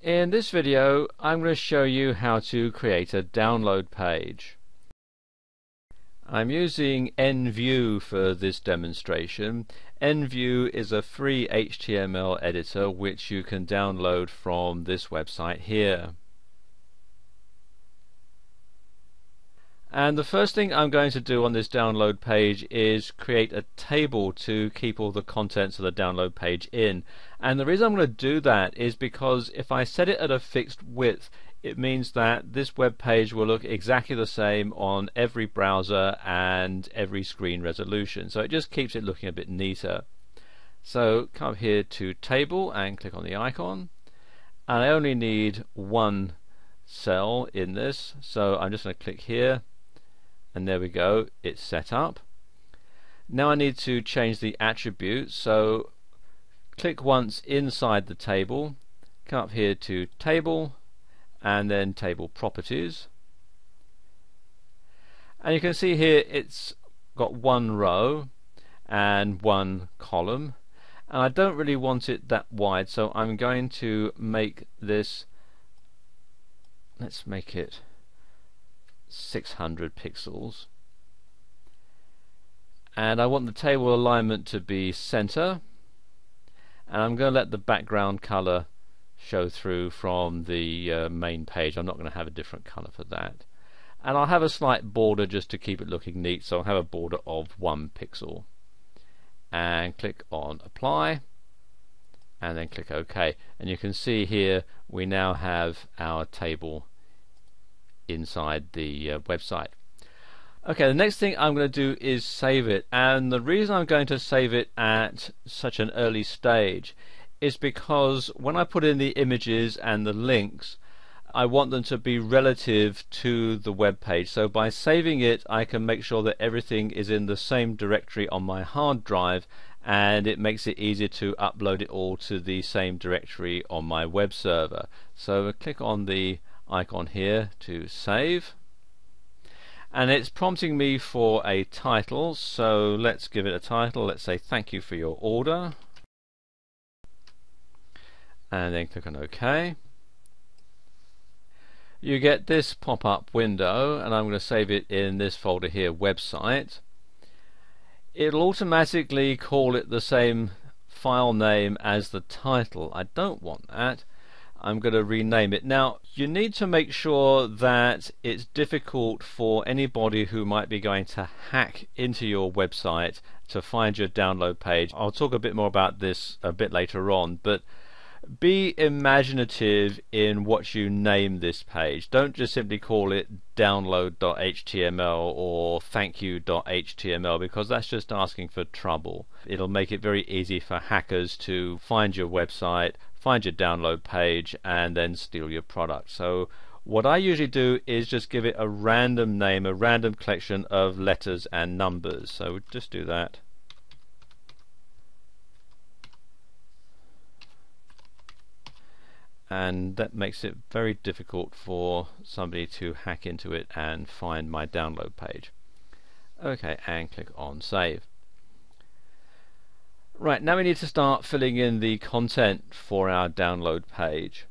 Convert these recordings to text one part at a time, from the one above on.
In this video I'm going to show you how to create a download page. I'm using NView for this demonstration. NView is a free HTML editor which you can download from this website here. And the first thing I'm going to do on this download page is create a table to keep all the contents of the download page in. And the reason I'm going to do that is because if I set it at a fixed width, it means that this web page will look exactly the same on every browser and every screen resolution. So it just keeps it looking a bit neater. So come up here to Table and click on the icon. And I only need one cell in this, so I'm just going to click here. And there we go, it's set up. Now I need to change the attributes, so click once inside the table, come up here to Table, and then Table Properties. And you can see here it's got one row and one column, and I don't really want it that wide, so I'm going to make this, let's make it 600 pixels, and I want the table alignment to be center, and I'm going to let the background color show through from the main page. I'm not going to have a different color for that, and I'll have a slight border just to keep it looking neat, so I'll have a border of 1 pixel, and click on Apply and then click OK, and you can see here we now have our table inside the website. Okay, the next thing I'm going to do is save it, and the reason I'm going to save it at such an early stage is because when I put in the images and the links, I want them to be relative to the web page. So by saving it, I can make sure that everything is in the same directory on my hard drive, and it makes it easier to upload it all to the same directory on my web server. So click on the icon here to save, and it's prompting me for a title, so let's give it a title. Let's say thank you for your order, and then click on OK. You get this pop-up window, and I'm going to save it in this folder here, website. It'll automatically call it the same file name as the title. I don't want that. I'm going to rename it. Now you need to make sure that it's difficult for anybody who might be going to hack into your website to find your download page. I'll talk a bit more about this a bit later on, but be imaginative in what you name this page. Don't just simply call it download.html or thankyou.html, because that's just asking for trouble. It'll make it very easy for hackers to find your website, find your download page, and then steal your product. So what I usually do is just give it a random name, a random collection of letters and numbers. So just do that. And that makes it very difficult for somebody to hack into it and find my download page. Okay, and click on Save. Right, now we need to start filling in the content for our download page.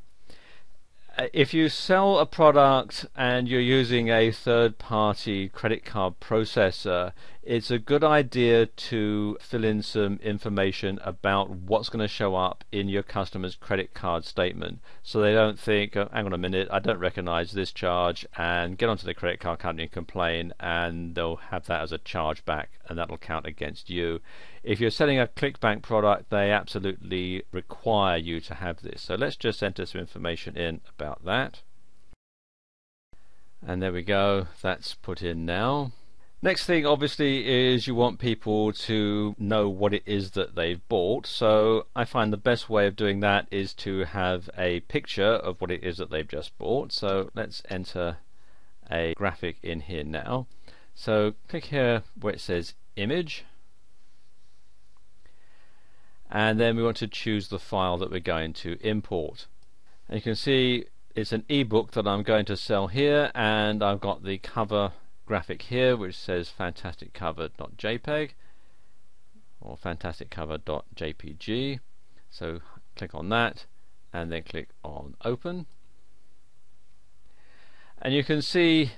If you sell a product and you're using a third-party credit card processor, it's a good idea to fill in some information about what's going to show up in your customer's credit card statement, so they don't think, oh, hang on a minute, I don't recognize this charge, and get onto the credit card company and complain, and they'll have that as a charge back, and that'll count against you. If you're selling a ClickBank product, they absolutely require you to have this. So let's just enter some information in about that. And there we go, that's put in now. Next thing obviously is you want people to know what it is that they've bought. So I find the best way of doing that is to have a picture of what it is that they've just bought. So let's enter a graphic in here now. So click here where it says image, and then we want to choose the file that we're going to import. And you can see it's an ebook that I'm going to sell here, and I've got the cover graphic here which says fantasticcover.jpg or fantasticcover.jpg. So click on that and then click on open. And you can see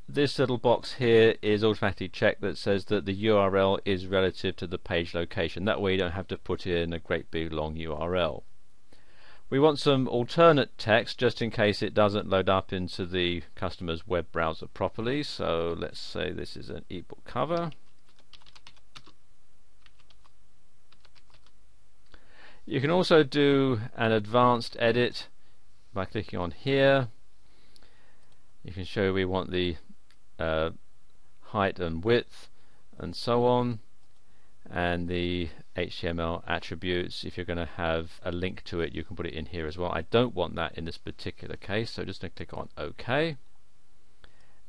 this little box here is automatically checked that says that the URL is relative to the page location. That way you don't have to put in a great big long URL. We want some alternate text just in case it doesn't load up into the customer's web browser properly. So let's say this is an ebook cover. You can also do an advanced edit by clicking on here. You can show we want the height and width and so on, and the HTML attributes. If you're going to have a link to it, you can put it in here as well. I don't want that in this particular case, so just going to click on OK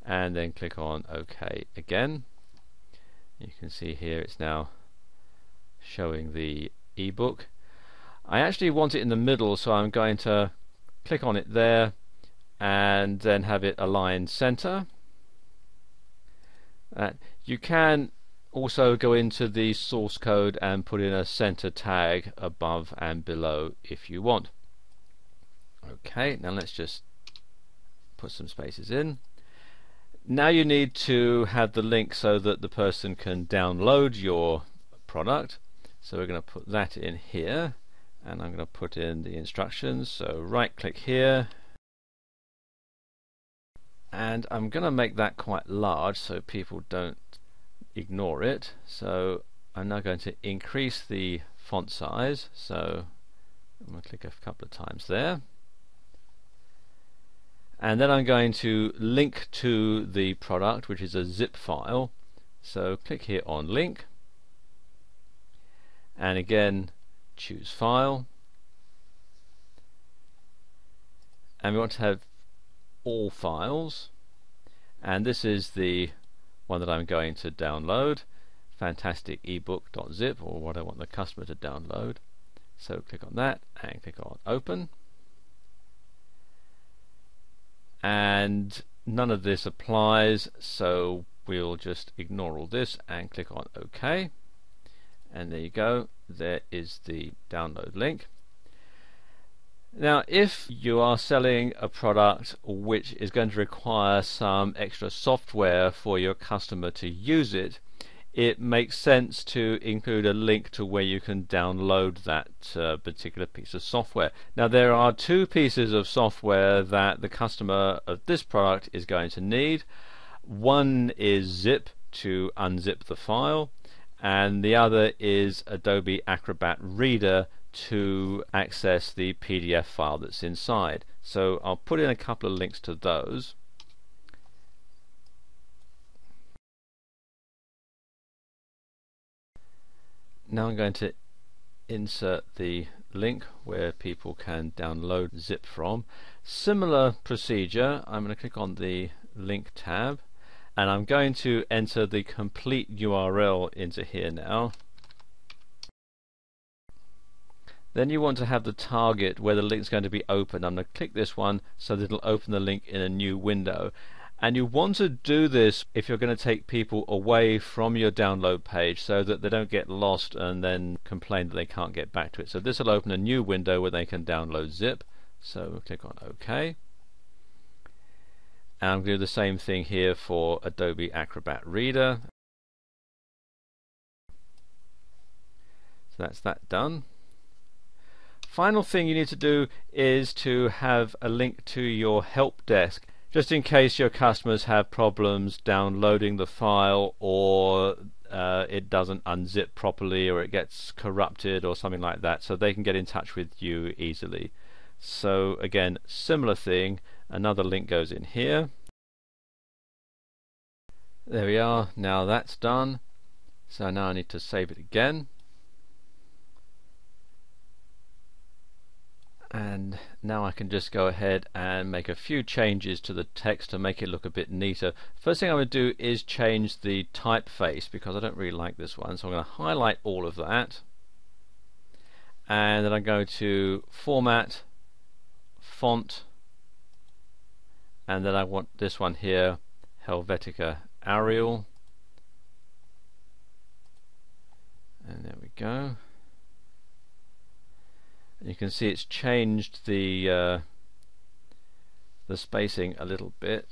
and then click on OK again. You can see here it's now showing the ebook. I actually want it in the middle, so I'm going to click on it there and then have it aligned center. You can also go into the source code and put in a center tag above and below if you want. Okay, now let's just put some spaces in. Now you need to have the link so that the person can download your product. So we're going to put that in here, and I'm going to put in the instructions. So right click here, and I'm going to make that quite large so people don't ignore it. So I'm now going to increase the font size, so I'm going to click a couple of times there, and then I'm going to link to the product, which is a zip file. So click here on link, and again choose file, and we want to have all files, and this is the one that I'm going to download, fantasticebook.zip, or what I want the customer to download. So click on that and click on open, and none of this applies, so we'll just ignore all this and click on OK, and there you go, there is the download link. Now if you are selling a product which is going to require some extra software for your customer to use it, it makes sense to include a link to where you can download that particular piece of software. Now there are two pieces of software that the customer of this product is going to need. One is Zip to unzip the file, and the other is Adobe Acrobat Reader to access the PDF file that's inside. So I'll put in a couple of links to those. Now I'm going to insert the link where people can download zip from. Similar procedure, I'm going to click on the link tab, and I'm going to enter the complete URL into here now. Then you want to have the target where the link is going to be open. I'm going to click this one so that it'll open the link in a new window. And you want to do this if you're going to take people away from your download page so that they don't get lost and then complain that they can't get back to it. So this will open a new window where they can download zip. So we'll click on OK. And I'm going to do the same thing here for Adobe Acrobat Reader. So that's that done. Final thing you need to do is to have a link to your help desk, just in case your customers have problems downloading the file, or it doesn't unzip properly, or it gets corrupted or something like that, so they can get in touch with you easily. So again, similar thing, another link goes in here. There we are, now that's done. So now I need to save it again. And now I can just go ahead and make a few changes to the text to make it look a bit neater. First thing I'm going to do is change the typeface, because I don't really like this one. So I'm going to highlight all of that, and then I go to Format, Font, and then I want this one here, Helvetica Arial, and there we go. You can see it's changed the spacing a little bit,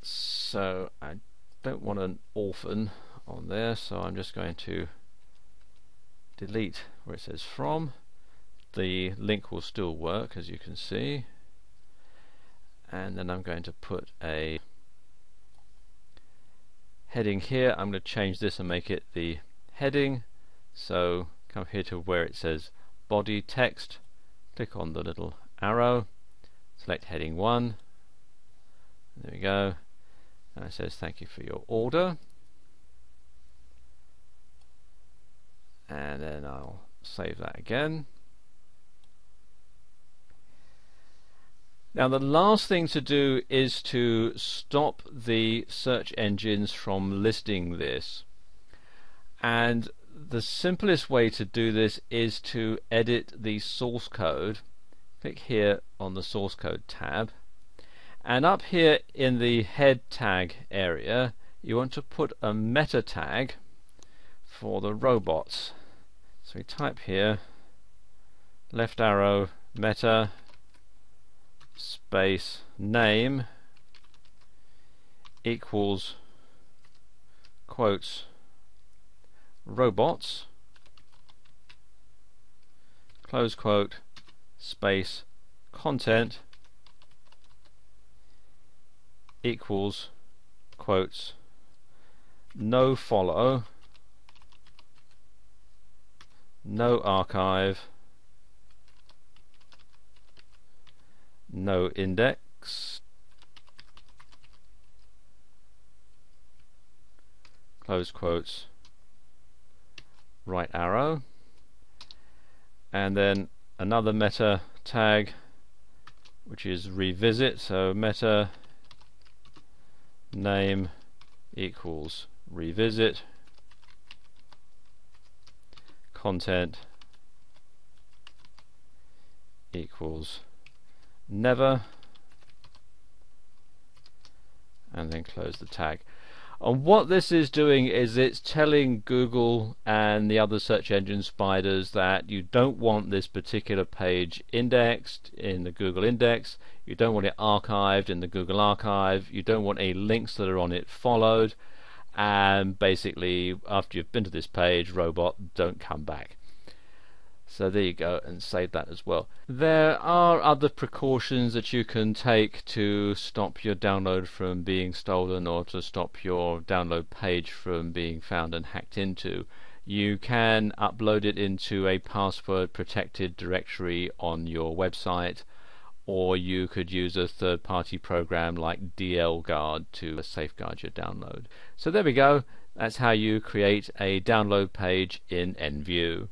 so I don't want an orphan on there, so I'm just going to delete where it says from. The link will still work, as you can see, and then I'm going to put a heading here. I'm going to change this and make it the heading, so come here to where it says body text, click on the little arrow, select heading 1, there we go, and it says thank you for your order, and then I'll save that again. Now the last thing to do is to stop the search engines from listing this, and the simplest way to do this is to edit the source code. Click here on the source code tab, and up here in the head tag area you want to put a meta tag for the robots. So we type here left arrow meta space name equals quotes robots close quote space content equals quotes no follow, no archive, no index, close quotes, right arrow, and then another meta tag which is revisit, so meta name equals revisit, content equals never, and then close the tag. And what this is doing is it's telling Google and the other search engine spiders that you don't want this particular page indexed in the Google index, you don't want it archived in the Google archive, you don't want any links that are on it followed, and basically after you've been to this page, robot, don't come back. So there you go, and save that as well. There are other precautions that you can take to stop your download from being stolen or to stop your download page from being found and hacked into. You can upload it into a password protected directory on your website, or you could use a third-party program like DLGuard to safeguard your download. So there we go, that's how you create a download page in EnView.